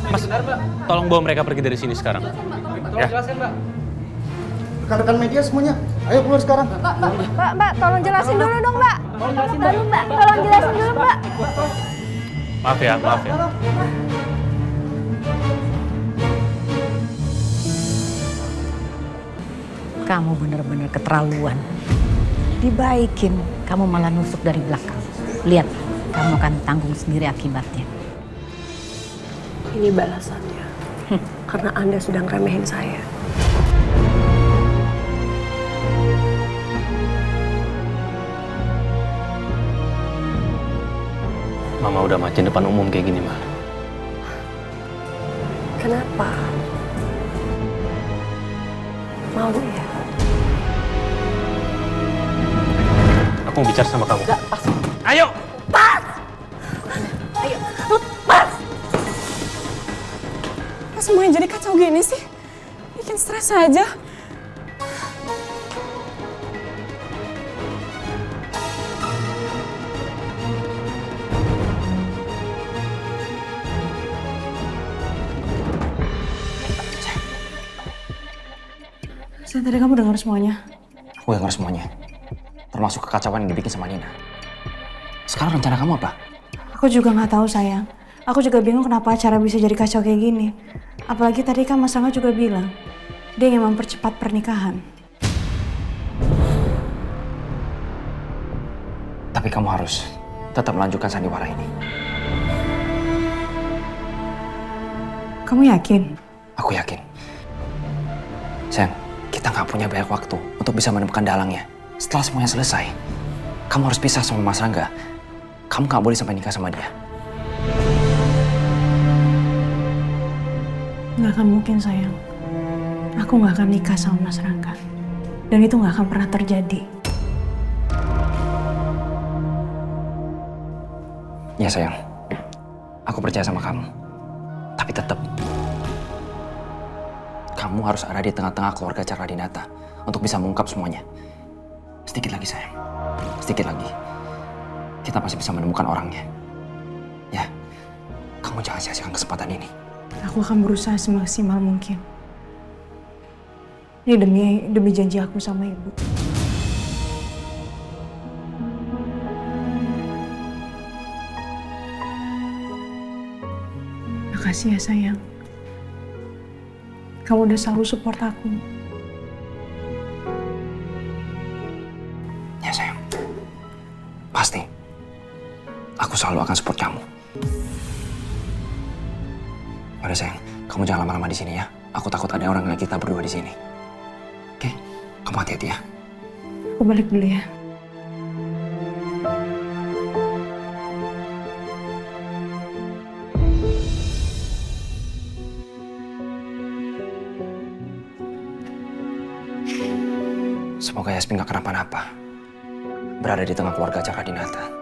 Mas, tolong bawa mereka pergi dari sini sekarang. Ya. Rekan-rekan media semuanya, ayo keluar sekarang. Mbak, tolong jelasin dulu dong, Mbak. Tolong jelasin dulu, Mbak. Maaf ya. Kamu benar-benar keterlaluan. Dibaikin, kamu malah nusuk dari belakang. Lihat, kamu akan tanggung sendiri akibatnya. Ini balasannya. Karena Anda sudah ngeremehin saya. Mama udah macin depan umum kayak gini, Ma. Kenapa? Mau ya? Aku mau bicara sama kamu. Gak pas. Ayo! Kok semuanya jadi kacau gini sih? Bikin stres aja. Saya tadi kamu dengar semuanya. Aku dengar semuanya. Termasuk kekacauan yang dibikin sama Nina. Sekarang rencana kamu apa? Aku juga nggak tahu sayang. Aku juga bingung kenapa acara bisa jadi kacau kayak gini. Apalagi tadi kan Mas Angga juga bilang dia ingin mempercepat pernikahan. Tapi kamu harus tetap melanjutkan sandiwara ini. Kamu yakin? Aku yakin. Sayang, kita nggak punya banyak waktu untuk bisa menemukan dalangnya. Setelah semuanya selesai, kamu harus pisah sama Mas Rangga. Kamu nggak boleh sampai nikah sama dia. Nggak akan mungkin sayang. Aku nggak akan nikah sama Mas Rangga. Dan itu nggak akan pernah terjadi. Ya sayang, aku percaya sama kamu. Tapi tetap, kamu harus ada di tengah-tengah keluarga Cakradinata untuk bisa mengungkap semuanya. Sedikit lagi sayang, sedikit lagi. Kita pasti bisa menemukan orangnya. Ya, kamu jangan sia-siakan kesempatan ini. Aku akan berusaha semaksimal mungkin. Ini demi janji aku sama ibu. Makasih ya sayang. Kamu udah selalu support aku. Ya sayang, pasti. Aku selalu akan support kamu. Udah sayang, kamu jangan lama-lama di sini ya. Aku takut ada orang yang kita berdua di sini. Oke, kamu hati-hati ya. Aku balik dulu ya. Semoga Yasmin gak kenapa-napa. Berada di tengah keluarga Cakradinata.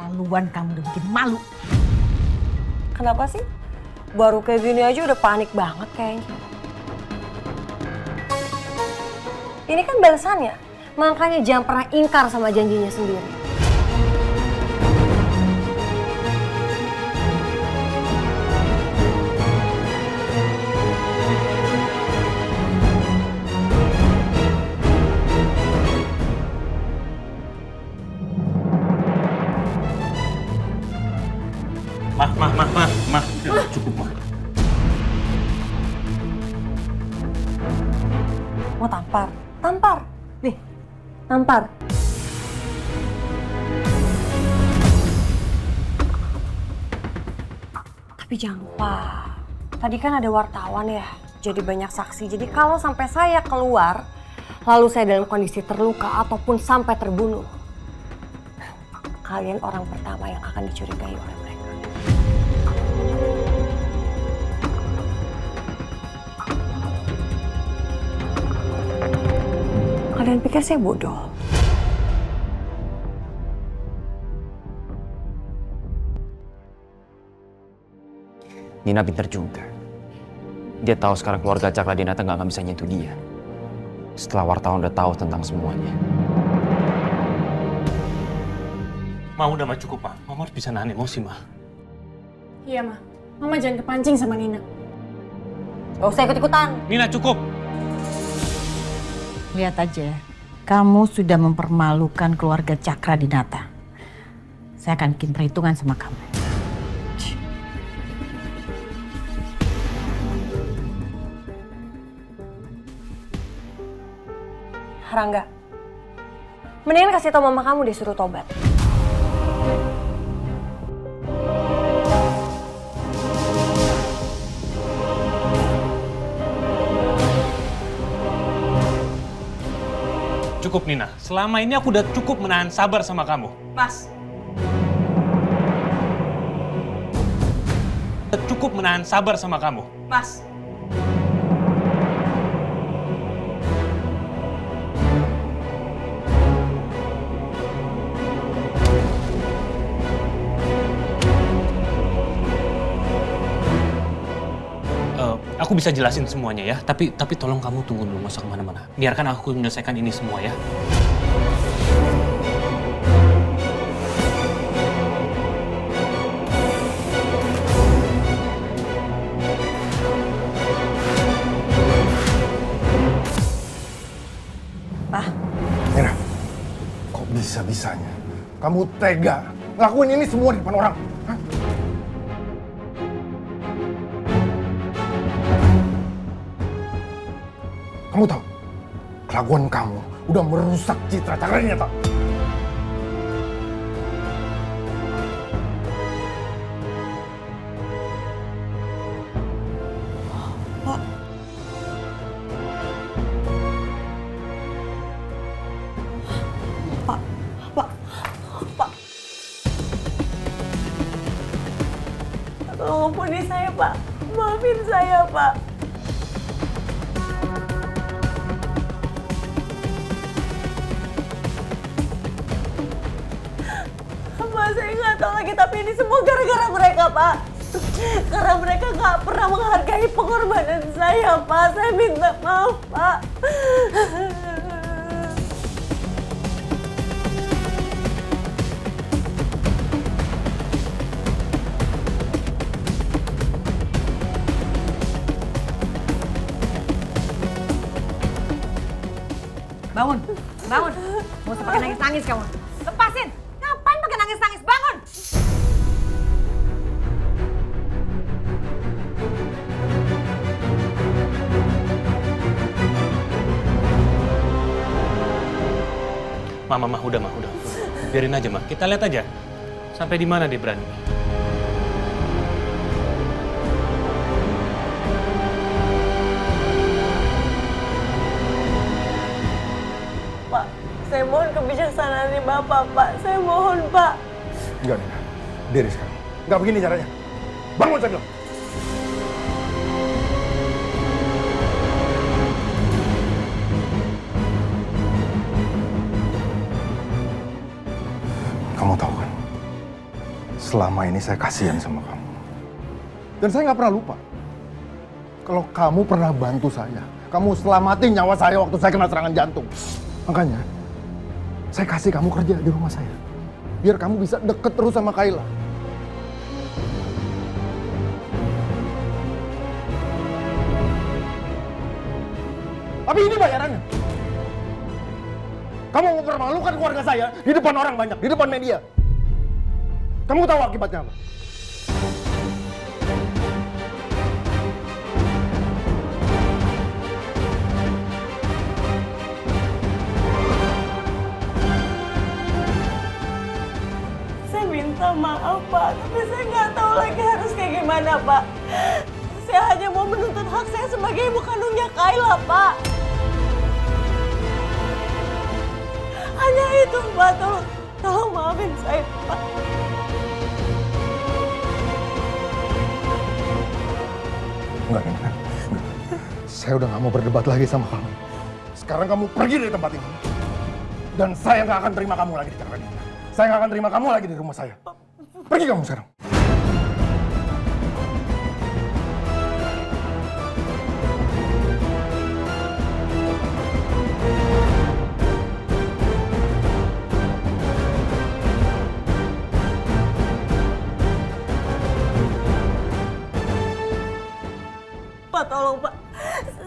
Laluan kamu udah bikin malu. Kenapa sih? Baru kayak gini aja udah panik banget kayaknya. Ini kan balasannya. Makanya jangan pernah ingkar sama janjinya sendiri. Mah. Cukup, Mah. Mau tampar? Tampar. Nih, tampar. Tapi jangan lupa, tadi kan ada wartawan ya, jadi banyak saksi. Jadi kalau sampai saya keluar, lalu saya dalam kondisi terluka ataupun sampai terbunuh, kalian orang pertama yang akan dicurigai oleh mereka. Kalian pikir saya bodoh? Nina pintar juga. Dia tahu sekarang keluarga Cakradinata nggak akan bisa nyentuh dia. Setelah wartawan udah tahu tentang semuanya. Ma, udah Ma, cukup Ma. Mama harus bisa nahan emosi Ma. Iya, Ma. Mama jangan kepancing sama Nina. Gak usah ikut-ikutan. Nina, cukup! Lihat aja, kamu sudah mempermalukan keluarga Cakradinata. Saya akan bikin perhitungan sama kamu. Rangga, mendingan kasih tau mama kamu disuruh tobat. Cukup Nina, selama ini aku udah cukup menahan sabar sama kamu. Mas, Cukup menahan sabar sama kamu. Mas. Aku bisa jelasin semuanya ya, tapi tolong kamu tunggu dulu, masa kemana-mana. Biarkan aku menyelesaikan ini semua ya. Nina, kok bisa-bisanya kamu tega ngelakuin ini semua di depan orang? Hah? Kamu tahu, kelakuan kamu udah merusak citra Cakradinata. Tolong ampuni saya, Pak. Maafin saya, Pak. Pak, saya nggak tahu lagi, tapi ini semua gara-gara mereka, Pak. Karena mereka nggak pernah menghargai pengorbanan saya, Pak. Saya minta maaf, Pak. Bangun, bangun. Mau pakai nangis-nangis kamu. Lepasin. Ngapain pakai nangis-nangis? Bangun. Ma, udah. Biarin aja, Ma. Kita lihat aja. Sampai di mana dia berani. Pak, saya mohon kebijaksanaan dari Bapak, Pak. Saya mohon, Pak. Enggak, Nina. Diri sekarang. Enggak begini caranya. Bangun, saya bilang. Kamu tahu kan, selama ini saya kasihan sama kamu. Dan saya nggak pernah lupa. Kalau kamu pernah bantu saya, kamu selamatin nyawa saya waktu saya kena serangan jantung. Makanya, saya kasih kamu kerja di rumah saya. Biar kamu bisa deket terus sama Kayla. Tapi ini bayarannya. Kamu mempermalukan keluarga saya di depan orang banyak, di depan media. Kamu tahu akibatnya apa? Saya minta maaf, Pak. Tapi saya nggak tahu lagi harus kayak gimana, Pak. Saya hanya mau menuntut hak saya sebagai ibu kandungnya Kayla, Pak. Hanya itu, Pak. Tolong maafin saya, Pak. Enggak, Nina. Saya udah nggak mau berdebat lagi sama kamu. Sekarang kamu pergi dari tempat ini. Dan saya nggak akan terima kamu lagi di Cakradinata. Saya nggak akan terima kamu lagi di rumah saya. Pergi kamu sekarang.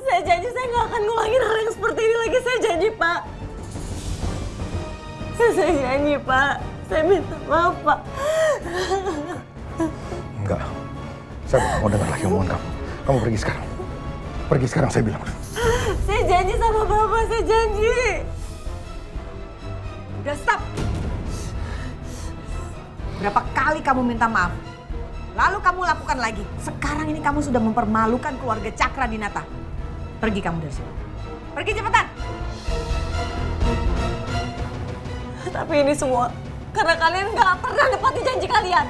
Saya janji saya nggak akan ngulangin hal yang seperti ini lagi. Saya janji, Pak. Saya janji, Pak. Saya minta maaf, Pak. Enggak. Saya nggak mau dengar lagi omongan kamu. Kamu pergi sekarang. Pergi sekarang, saya bilang. Saya janji sama Bapak, saya janji. Udah stop. Berapa kali kamu minta maaf? Lalu kamu lakukan lagi. Sekarang ini kamu sudah mempermalukan keluarga Cakra Dinata. Pergi kamu dari sini. Pergi cepetan. Tapi ini semua karena kalian nggak pernah nepatin janji kalian.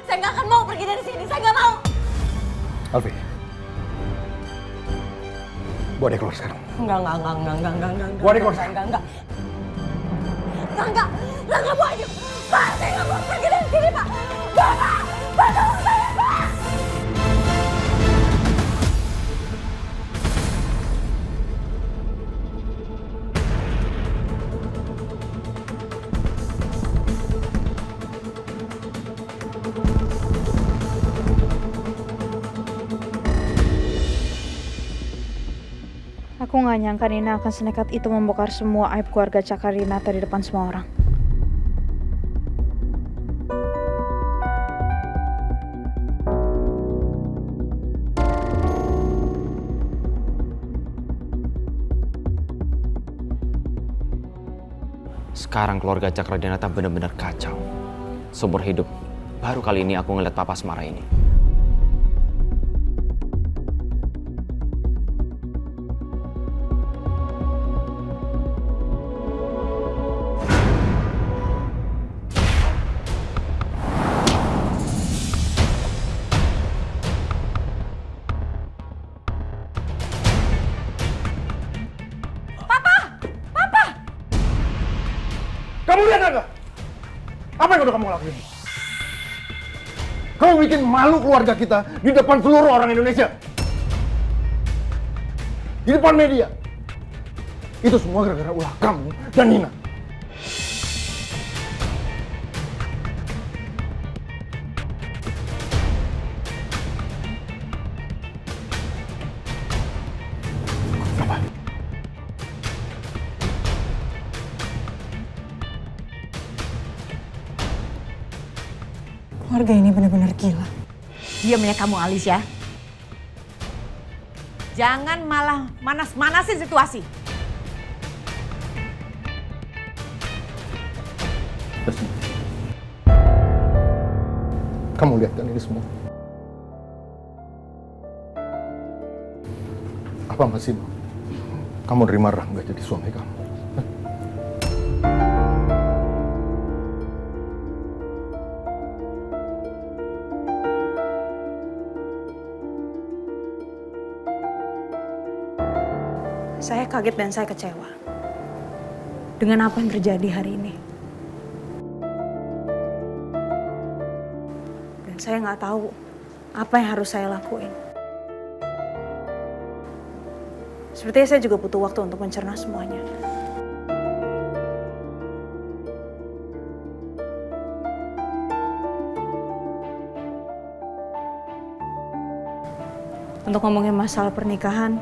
Saya nggak akan mau pergi dari sini. Saya nggak mau. Alfi. Bawa dia keluar sekarang. Enggak. Bawa dia keluar sekarang. Enggak. Enggak mau aja. Pak, saya nggak mau pergi dari sini, Pak. Bapak, tolong saya, Pak. Aku nggak nyangka Nina akan senekat itu membongkar semua aib keluarga Cakra Dinata di depan semua orang. Sekarang keluarga Cakra Dinata benar-benar kacau. Seumur hidup, baru kali ini aku ngeliat papa semarah ini. Kamu lihat nggak? Apa yang udah kamu lakuin? Kamu bikin malu keluarga kita di depan seluruh orang Indonesia. Di depan media. Itu semua gara-gara ulah kamu dan Nina. Apa? Keluarga ini benar-benar gila. Diam ya kamu, Alicia. Jangan malah manas-manasin situasi. Kamu lihat kan ini semua? Apa masih mau kamu nerima Rangga jadi suami kamu? Saya kaget dan saya kecewa dengan apa yang terjadi hari ini. Dan saya nggak tahu apa yang harus saya lakuin. Sepertinya saya juga butuh waktu untuk mencerna semuanya. Untuk ngomongin masalah pernikahan,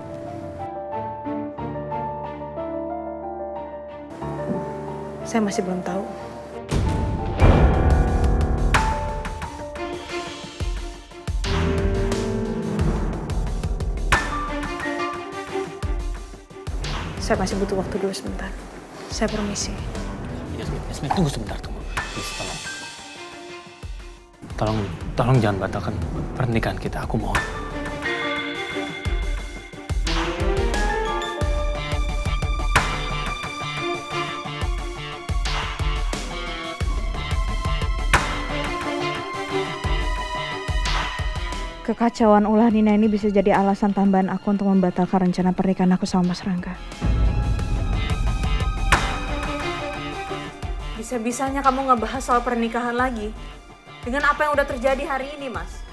saya masih belum tahu. Saya masih butuh waktu dulu sebentar. Saya permisi. Yasmin, tunggu sebentar, tunggu. Please, tolong jangan batalkan pernikahan kita, aku mohon. Kekacauan ulah Nina ini bisa jadi alasan tambahan aku untuk membatalkan rencana pernikahan aku sama Mas Rangga. Bisa-bisanya kamu ngebahas soal pernikahan lagi dengan apa yang udah terjadi hari ini, Mas.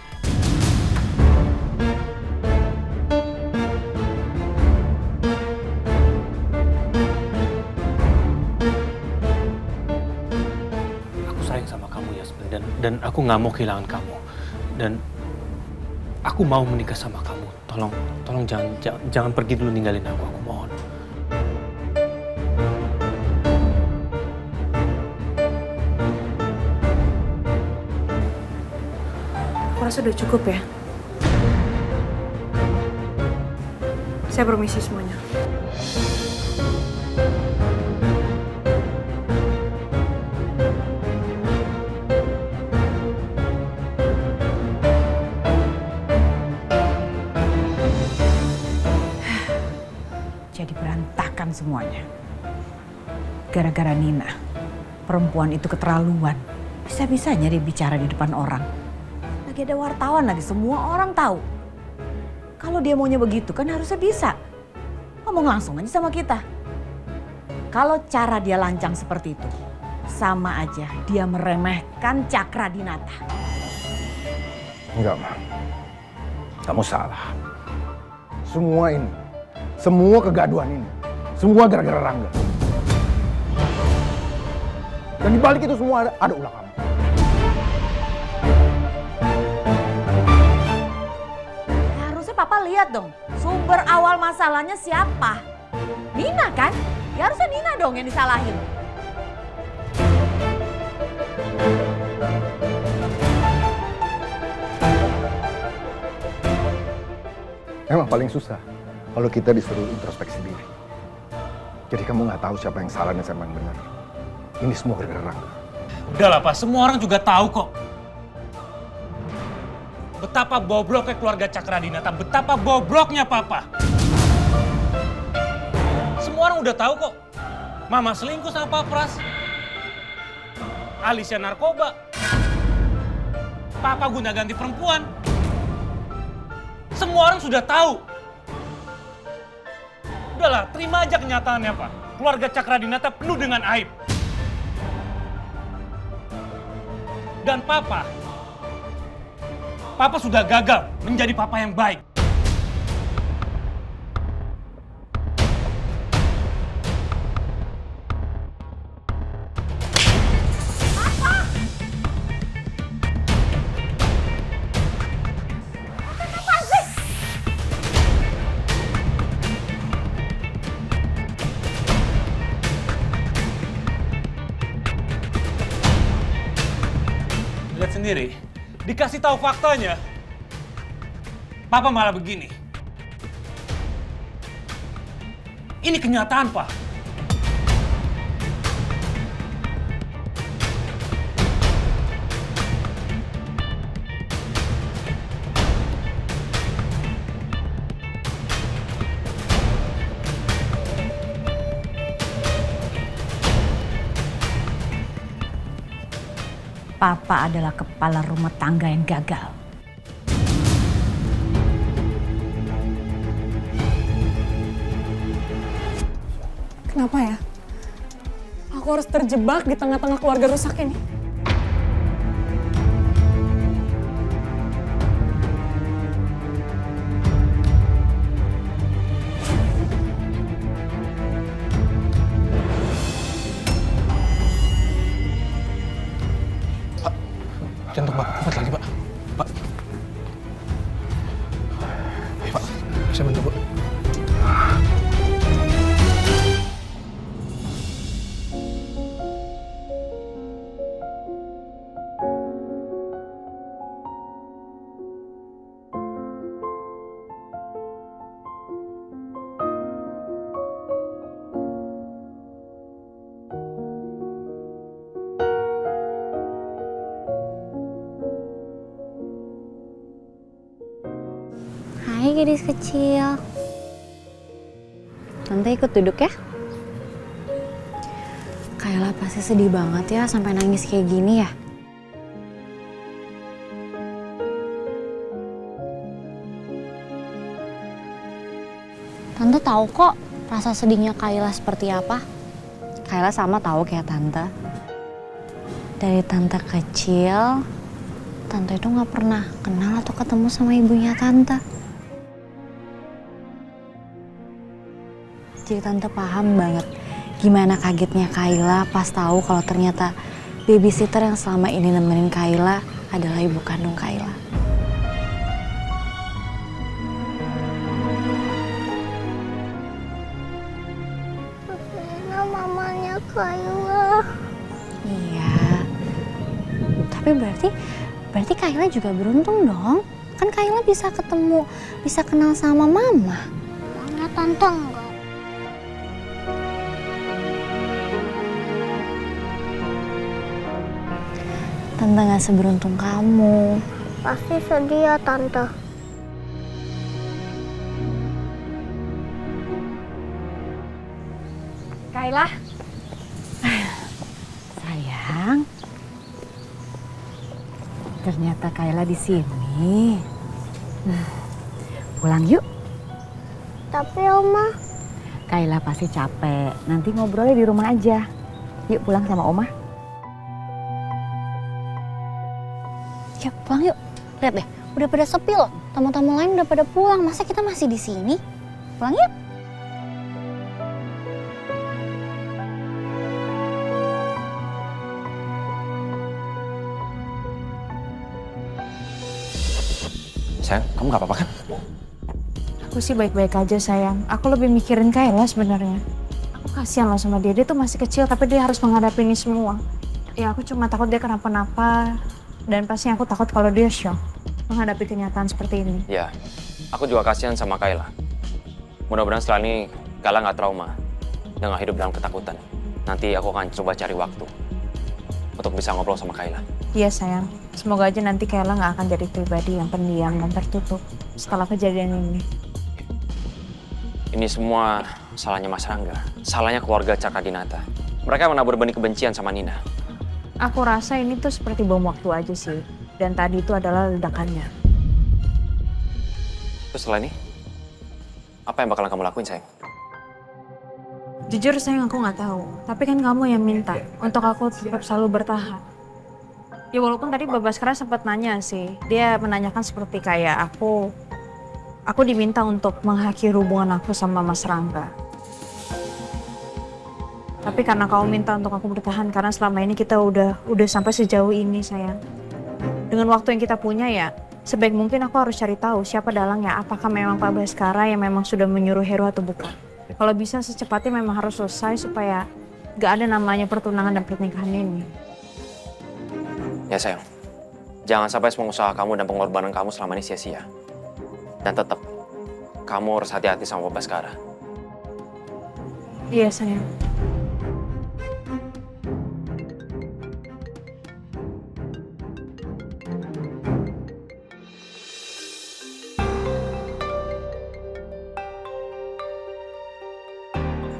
Dan aku nggak mau kehilangan kamu. Dan aku mau menikah sama kamu. Tolong jangan pergi dulu ninggalin aku mohon. Aku rasa udah cukup ya. Saya permisi semuanya. Jadi berantakan semuanya. Gara-gara Nina. Perempuan itu keterlaluan. Bisa-bisanya dia bicara di depan orang. Lagi ada wartawan lagi, semua orang tahu. Kalau dia maunya begitu kan harusnya bisa. Ngomong langsung aja sama kita. Kalau cara dia lancang seperti itu, sama aja dia meremehkan Cakradinata. Enggak, Ma. Kamu salah. Semua kegaduhan ini, semua gara-gara Rangga. Dan dibalik itu semua ada ulah kamu. Harusnya Papa lihat dong, sumber awal masalahnya siapa? Nina kan? Ya harusnya Nina dong yang disalahin. Emang paling susah kalau kita disuruh introspeksi diri. Jadi kamu nggak tahu siapa yang salah dan siapa yang benar. Ini semua gara-gara Rangga. Udahlah Pak, semua orang juga tahu kok. Betapa bobroknya keluarga Cakradinata, betapa bobroknya Papa. Semua orang udah tahu kok. Mama selingkuh sama Pak Pras. Alicia narkoba. Papa guna ganti perempuan. Semua orang sudah tahu. Udahlah, terima aja kenyataannya Pak. Keluarga Cakradinata penuh dengan aib. Dan Papa sudah gagal menjadi Papa yang baik. Lihat sendiri, dikasih tahu faktanya, Papa malah begini. Ini kenyataan, Pak. Papa adalah kepala rumah tangga yang gagal. Kenapa ya? Aku harus terjebak di tengah-tengah keluarga rusak ini. Jantung Bapak kuat lagi, Pak. Pak. Pak, saya bantu, Bu. Hai gadis kecil. Tante ikut duduk ya. Kayla pasti sedih banget ya sampai nangis kayak gini ya. Tante tahu kok rasa sedihnya Kayla seperti apa. Kayla sama tahu kayak Tante. Dari Tante kecil, Tante itu nggak pernah kenal atau ketemu sama ibunya Tante. Jadi Tante paham banget gimana kagetnya Kayla pas tahu kalau ternyata babysitter yang selama ini nemenin Kayla adalah ibu kandung Kayla. Rena mamanya Kayla. Iya. Tapi berarti Kayla juga beruntung dong. Kan Kayla bisa ketemu, bisa kenal sama mama. Mana tante enggak? Tante gak seberuntung kamu. Pasti sedih ya tante. Kayla. Sayang. Ternyata Kayla di sini. Pulang yuk. Tapi Oma, Kayla pasti capek. Nanti ngobrolnya di rumah aja. Yuk pulang sama Oma. Yuk pulang yuk. Lihat deh, udah pada sepi loh. Tamu-tamu lain udah pada pulang. Masa kita masih di sini? Pulang yuk. Sayang, kamu gak apa-apa kan? Aku sih baik-baik aja sayang. Aku lebih mikirin Kayla sebenarnya. Aku kasihan loh sama dia. Dia tuh masih kecil tapi dia harus menghadapi ini semua. Ya aku cuma takut dia kenapa-napa. Dan pasti aku takut kalau dia shock menghadapi kenyataan seperti ini. Ya, aku juga kasihan sama Kayla. Mudah-mudahan setelah ini Kayla nggak trauma dan nggak hidup dalam ketakutan. Nanti aku akan coba cari waktu untuk bisa ngobrol sama Kayla. Iya sayang. Semoga aja nanti Kayla nggak akan jadi pribadi yang pendiam dan tertutup setelah kejadian ini. Ini semua salahnya Mas Rangga, salahnya keluarga Cakradinata. Mereka menabur benih kebencian sama Nina. Aku rasa ini tuh seperti bom waktu aja sih. Dan tadi itu adalah ledakannya. Terus setelah ini, apa yang bakalan kamu lakuin, sayang? Jujur sayang aku nggak tahu. Tapi kan kamu yang minta untuk aku tetap selalu bertahan. Ya walaupun tadi Babaskara sempat nanya sih. Dia menanyakan seperti kayak aku diminta untuk mengakhiri hubungan aku sama Mas Rangga. Tapi karena kamu minta untuk aku bertahan, karena selama ini kita udah sampai sejauh ini sayang. Dengan waktu yang kita punya ya, sebaik mungkin aku harus cari tahu siapa dalangnya. Apakah memang Pak Baskara yang memang sudah menyuruh Heru atau bukan. Kalau bisa secepatnya memang harus selesai supaya gak ada namanya pertunangan dan pernikahan ini. Ya sayang, jangan sampai semua usaha kamu dan pengorbanan kamu selama ini sia-sia. Dan tetap, kamu harus hati-hati sama Pak Baskara. Iya sayang.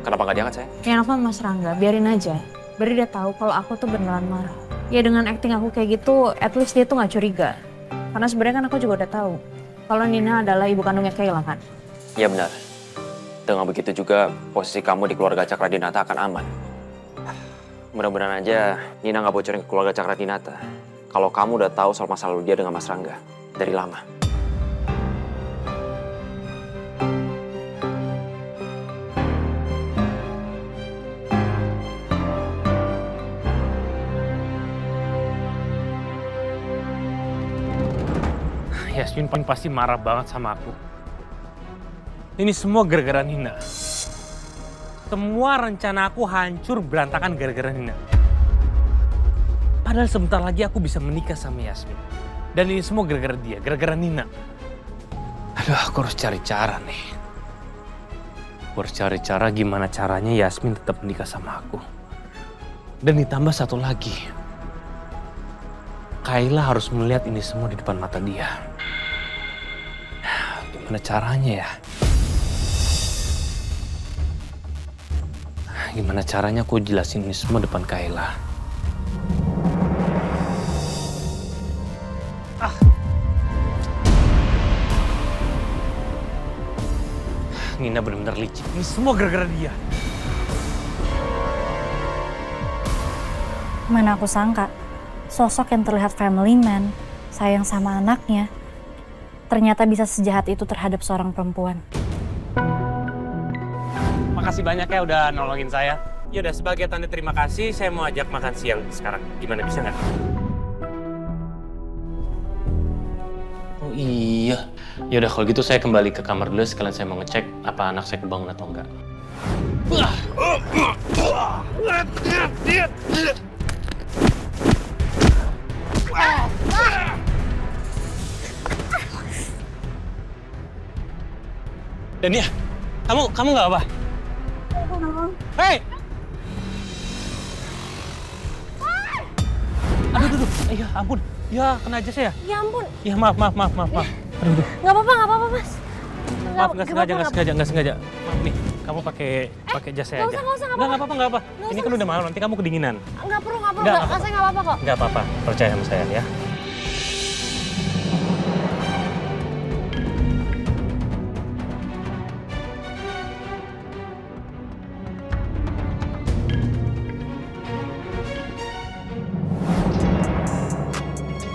Kenapa nggak diangkat, sayang? Yang nelfon Mas Rangga, biarin aja. Biar dia tahu kalau aku tuh beneran marah. Ya dengan acting aku kayak gitu, at least dia tuh nggak curiga. Karena sebenarnya kan aku juga udah tahu kalau Nina adalah ibu kandungnya Kayla kan. Iya benar. Dengan begitu juga posisi kamu di keluarga Cakradinata akan aman. Mudah-mudahan aja Nina nggak bocorin ke keluarga Cakradinata kalau kamu udah tahu soal masa lalu dia dengan Mas Rangga dari lama. Yasmin pasti marah banget sama aku. Ini semua gara-gara Nina. Semua rencana aku hancur berantakan gara-gara Nina. Padahal sebentar lagi aku bisa menikah sama Yasmin. Dan ini semua gara-gara dia, gara-gara Nina. Aduh, aku harus cari cara nih. Aku harus cari cara gimana caranya Yasmin tetap menikah sama aku. Dan ditambah satu lagi. Kayla harus melihat ini semua di depan mata dia. Gimana caranya ya? Gimana caranya aku jelasin ini semua depan Kayla? Nina benar-benar licik. Ini semua gara-gara dia. Mana aku sangka, sosok yang terlihat family man, sayang sama anaknya, ternyata bisa sejahat itu terhadap seorang perempuan. Makasih banyak ya udah nolongin saya. Yaudah, sebagai tanda terima kasih, saya mau ajak makan siang sekarang. Gimana, bisa nggak? Oh iya. Yaudah, kalau gitu saya kembali ke kamar dulu. Sekalian saya mau ngecek apa anak saya kebangun atau enggak. Dania, kamu nggak apa? Hei! Aduh, ya ampun. Ya, kena aja saya. Ya ampun. Ya, maaf. Aduh. Nggak apa-apa, Mas. Maaf, nggak sengaja. Maaf nih, kamu pakai jas saya aja. Nggak apa-apa. Nggak apa-apa. Ini kan udah malam, nanti kamu kedinginan. Nggak perlu. Nggak Saya nggak apa-apa kok. Nggak apa-apa, percaya sama saya ya.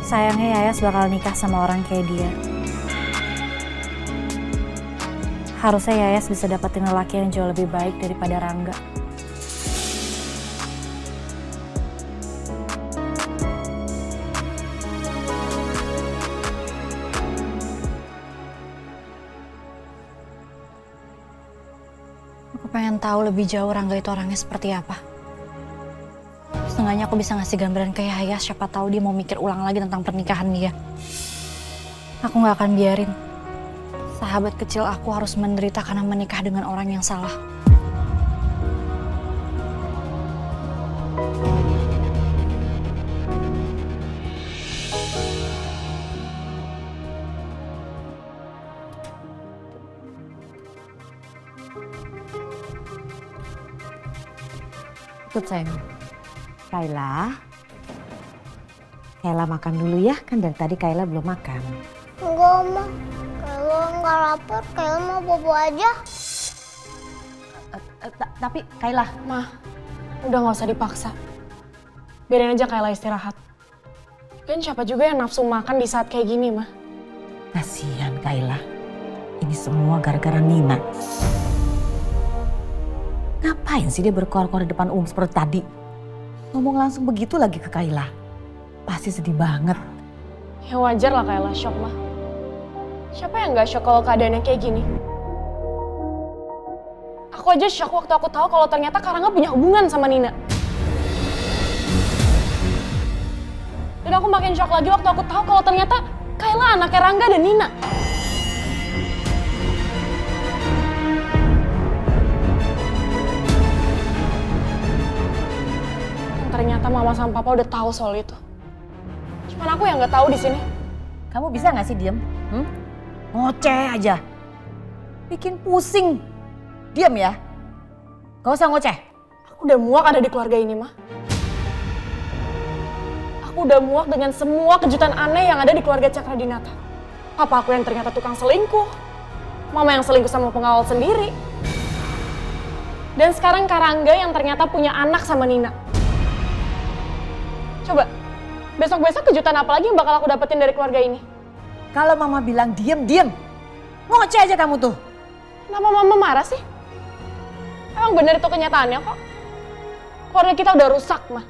Sayangnya Yayas bakal nikah sama orang kayak dia. Harusnya Yayas bisa dapetin lelaki yang jauh lebih baik daripada Rangga. Aku pengen tahu lebih jauh Rangga itu orangnya seperti apa. Setengahnya aku bisa ngasih gambaran ke Yayas, siapa tahu dia mau mikir ulang lagi tentang pernikahan dia. Aku gak akan biarin sahabat kecil aku harus menderita karena menikah dengan orang yang salah. Ikut sayang. Kayla makan dulu ya, kan dari tadi Kayla belum makan. Enggak, Ma. Kalau nggak lapar, kayak mau bobo aja. Tapi Kayla, Mah, udah gak usah dipaksa. Biarin aja Kayla istirahat. Kan siapa juga yang nafsu makan di saat kayak gini, Mah. kasihan Kayla. Ini semua gara-gara Nina. Ngapain sih dia berkor-kor di depan seperti tadi? Ngomong langsung begitu lagi ke Kayla. Pasti sedih banget. Ya wajar lah Kayla shock, Mah. Siapa yang gak shock kalau keadaannya kayak gini? Aku aja shock waktu aku tahu kalau ternyata Karangga punya hubungan sama Nina. Dan aku makin shock lagi waktu aku tahu kalau ternyata Kayla anaknya Rangga dan Nina. Dan ternyata mama sama papa udah tahu soal itu. Cuman aku yang nggak tahu di sini. Kamu bisa gak sih diem? Ngoceh aja. Bikin pusing. Diem ya. Gak usah ngoceh. Aku udah muak ada di keluarga ini, Mah. Aku udah muak dengan semua kejutan aneh yang ada di keluarga Cakradinata. Papa aku yang ternyata tukang selingkuh. Mama yang selingkuh sama pengawal sendiri. Dan sekarang Karangga yang ternyata punya anak sama Nina. Coba, besok-besok kejutan apa lagi yang bakal aku dapetin dari keluarga ini? Kalau mama bilang diem. Ngoceh aja kamu tuh. Kenapa mama marah sih? Emang bener itu kenyataannya kok. Keluarga kita udah rusak, Mah.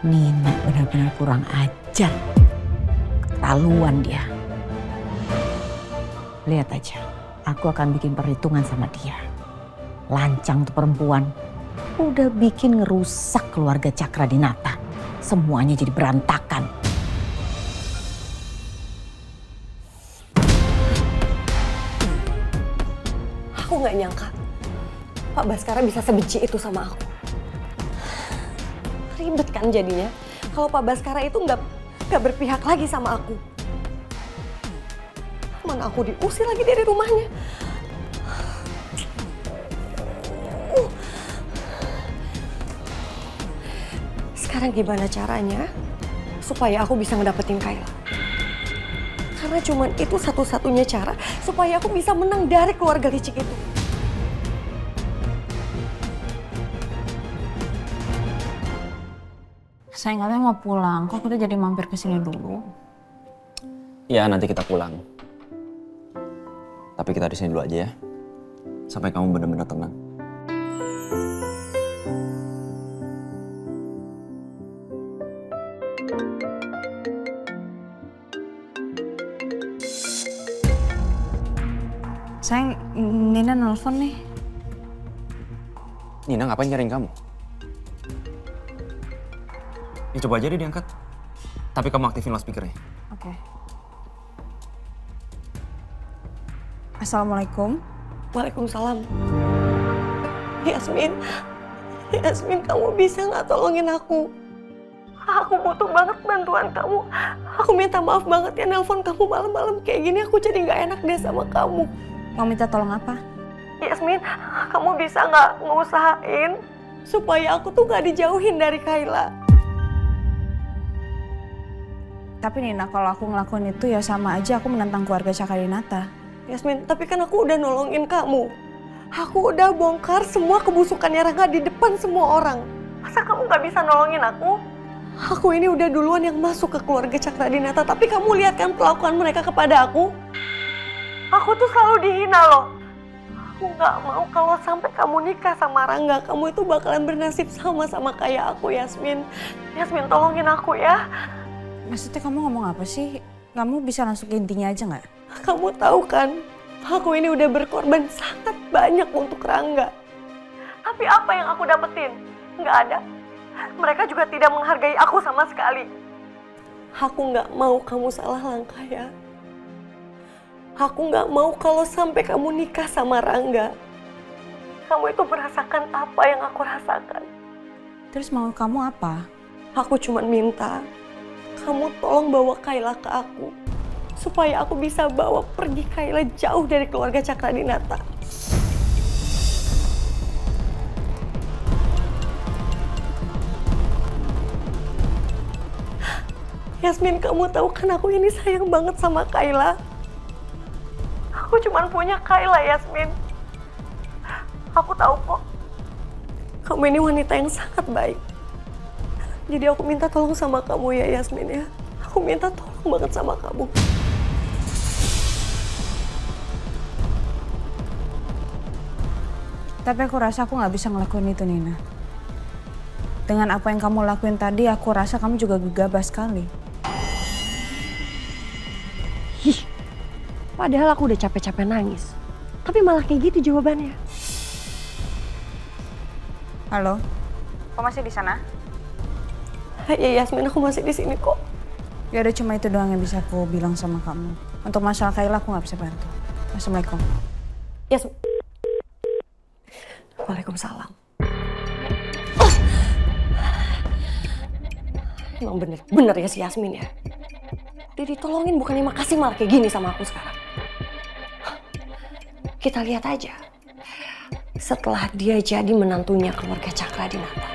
Nina benar-benar kurang ajar. Keterlaluan dia. Lihat aja, aku akan bikin perhitungan sama dia. Lancang tuh perempuan. Udah bikin ngerusak keluarga Cakradinata. Semuanya jadi berantakan. Aku nggak nyangka Pak Baskara bisa sebenci itu sama aku. Ribet kan jadinya kalau Pak Baskara itu nggak berpihak lagi sama aku. Mana aku diusir lagi dari rumahnya. Sekarang gimana caranya supaya aku bisa ngedapetin Kayla? Karena cuman itu satu-satunya cara supaya aku bisa menang dari keluarga licik itu. Saya katanya mau pulang, kok kita jadi mampir ke sini dulu? Ya nanti kita pulang. Tapi kita di sini dulu aja ya. Sampai kamu benar-benar tenang. Sayang, Nina nelfon nih. Nina ngapain nyariin kamu? Ya coba aja deh diangkat. Tapi kamu aktifin loudspeaker-nya. Oke. Assalamualaikum. Waalaikumsalam. Yasmin, Yasmin kamu bisa nggak tolongin aku? Aku butuh banget bantuan kamu. Aku minta maaf banget ya nelpon kamu malam-malam kayak gini. Aku jadi nggak enak deh sama kamu. Mau minta tolong apa? Yasmin, kamu bisa nggak ngusahain supaya aku tuh nggak dijauhin dari Kayla? Tapi Nina, kalau aku ngelakuin itu ya sama aja aku menentang keluarga Cakradinata. Yasmin, tapi kan aku udah nolongin kamu. Aku udah bongkar semua kebusukannya Rangga di depan semua orang. Masa kamu nggak bisa nolongin aku? Aku ini udah duluan yang masuk ke keluarga Cakradinata, tapi kamu lihat kan perlakuan mereka kepada aku? Aku tuh selalu dihina loh. Aku nggak mau kalau sampai kamu nikah sama Rangga, kamu itu bakalan bernasib sama kayak aku, Yasmin. Yasmin, tolongin aku ya. Maksudnya kamu ngomong apa sih? Kamu bisa langsung ke intinya aja nggak? Kamu tahu kan, aku ini udah berkorban sangat banyak untuk Rangga. Tapi apa yang aku dapetin? Nggak ada. Mereka juga tidak menghargai aku sama sekali. Aku nggak mau kamu salah langkah ya. Aku nggak mau kalau sampai kamu nikah sama Rangga. Kamu itu merasakan apa yang aku rasakan. Terus mau kamu apa? Aku cuma minta kamu tolong bawa Kayla ke aku. Supaya aku bisa bawa pergi Kayla jauh dari keluarga Cakradinata. Yasmin, kamu tahu kan aku ini sayang banget sama Kayla. Aku cuma punya Kayla, Yasmin. Aku tahu kok, kamu ini wanita yang sangat baik. Jadi aku minta tolong sama kamu ya, Yasmin ya. Aku minta tolong banget sama kamu. Tapi aku rasa aku nggak bisa ngelakuin itu, Nina. Dengan apa yang kamu lakuin tadi, aku rasa kamu juga gegabah sekali. Padahal aku udah capek-capek nangis. Tapi malah kayak gitu jawabannya. Halo? Kok masih di sana? Ya Yasmin, aku masih di sini kok. Ya udah, cuma itu doang yang bisa aku bilang sama kamu. Untuk masalah Kayla aku nggak bisa bantu. Assalamualaikum. Yasmin. Waalaikumsalam. Emang bener ya si Yasmin ya. Udah ditolongin bukannya makasih, malah kayak gini sama aku sekarang. Kita lihat aja. Setelah dia jadi menantunya keluarga Cakradinata,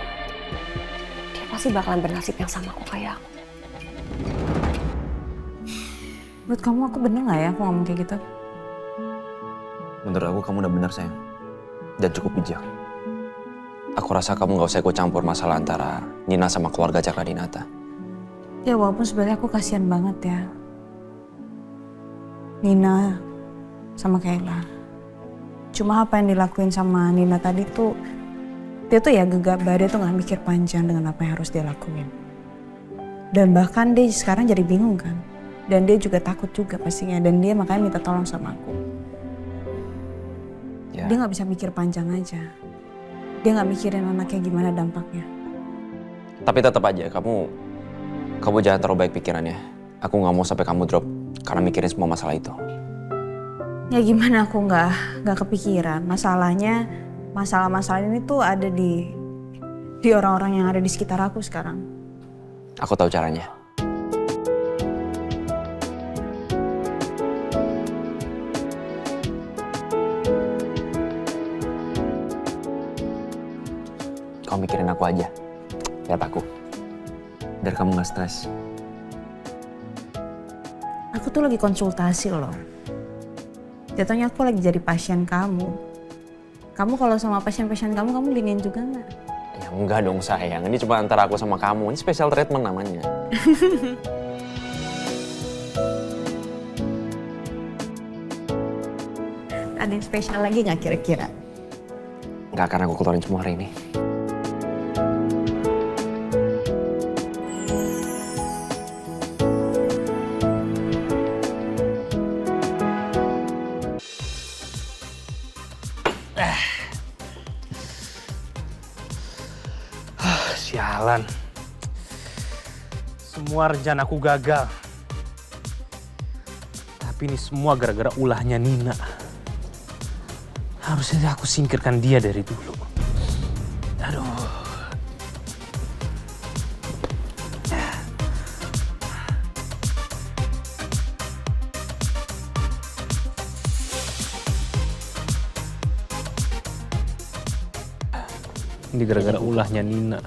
dia pasti bakalan bernasib yang sama kok kayak aku. Menurut kamu aku bener nggak ya aku ngomong kayak gitu? Menurut aku kamu udah benar sayang. Dan cukup bijak. Aku rasa kamu gak usah ikut campur masalah antara Nina sama keluarga Cakradinata. Ya walaupun sebenarnya aku kasihan banget ya. Nina sama Kayla. Cuma apa yang dilakuin sama Nina tadi tuh, dia tuh ya gegabah, dia tuh gak mikir panjang dengan apa yang harus dia lakuin. Dan bahkan dia sekarang jadi bingung kan. Dan dia juga takut juga pastinya, dan dia makanya minta tolong sama aku. Ya. Dia gak bisa mikir panjang aja. Dia gak mikirin anaknya gimana dampaknya. Tapi tetap aja kamu jangan terlalu baik pikirannya. Aku gak mau sampai kamu drop karena mikirin semua masalah itu. Ya gimana aku nggak kepikiran. Masalahnya, masalah-masalah ini tuh ada di orang-orang yang ada di sekitar aku sekarang. Aku tahu caranya. Kau mikirin aku aja. Lihat aku. Biar kamu gak stres. Aku tuh lagi konsultasi loh. Jatuhnya aku lagi jadi pasien kamu. Kamu kalau sama pasien-pasien kamu giniin juga nggak? Ya enggak dong sayang, ini cuma antara aku sama kamu. Ini special treatment namanya. Ada yang spesial lagi nggak kira-kira? Enggak akan aku keluarin semua hari ini. Sialan. Semua rencanaku gagal. Tapi ini semua gara-gara ulahnya Nina. Harusnya aku singkirkan dia dari dulu. Aduh. Ini gara-gara ulahnya Nina.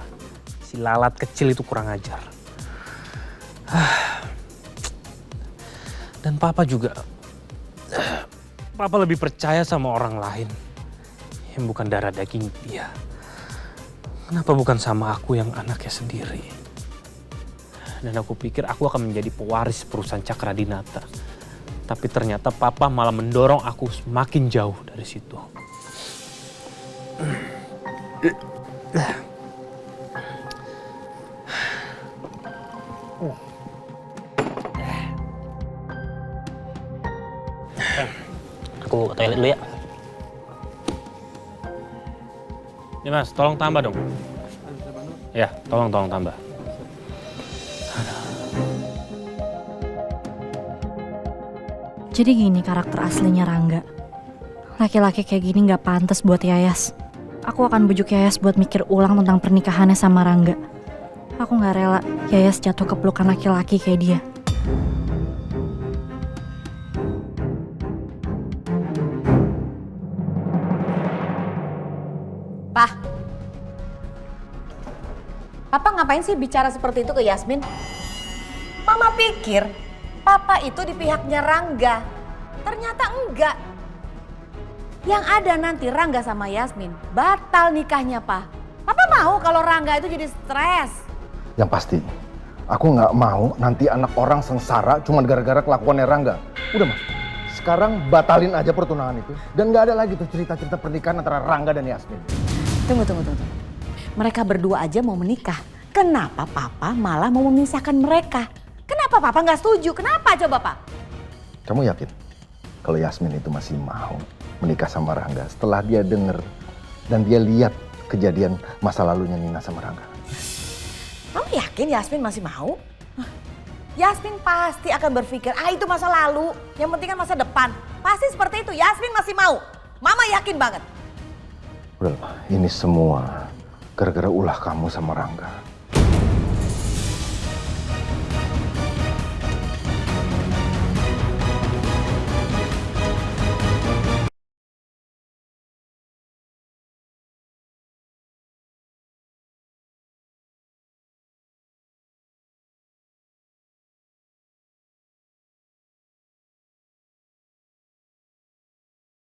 Si lalat kecil itu kurang ajar. Dan papa juga. Papa lebih percaya sama orang lain yang bukan darah daging dia. Kenapa bukan sama aku yang anaknya sendiri? Dan aku pikir aku akan menjadi pewaris perusahaan Cakradinata. Tapi ternyata papa malah mendorong aku semakin jauh dari situ. Aku ke toilet dulu ya. Ini mas, tolong tambah dong. Ya, tolong tambah. Jadi gini karakter aslinya Rangga. Laki-laki kayak gini gak pantas buat Yayas. Aku akan bujuk Yayas buat mikir ulang tentang pernikahannya sama Rangga. Aku gak rela Yayas jatuh ke pelukan laki-laki kayak dia. Papa ngapain sih bicara seperti itu ke Yasmin? Mama pikir Papa itu di pihaknya Rangga. Ternyata enggak. Yang ada nanti Rangga sama Yasmin batal nikahnya, Pak. Papa mau kalau Rangga itu jadi stres. Yang pasti, aku nggak mau nanti anak orang sengsara cuma gara-gara kelakuannya Rangga. Udah mah, sekarang batalin aja pertunangan itu. Dan nggak ada lagi tuh cerita-cerita pernikahan antara Rangga dan Yasmin. Tunggu. Mereka berdua aja mau menikah. Kenapa Papa malah mau memisahkan mereka? Kenapa Papa nggak setuju? Kenapa coba Pak? Kamu yakin kalau Yasmin itu masih mau menikah sama Rangga setelah dia denger dan dia lihat kejadian masa lalunya Nina sama Rangga? Kamu yakin Yasmin masih mau? Yasmin pasti akan berpikir, itu masa lalu. Yang penting kan masa depan. Pasti seperti itu. Yasmin masih mau. Mama yakin banget. Udah, ini semua gara-gara ulah kamu sama Rangga.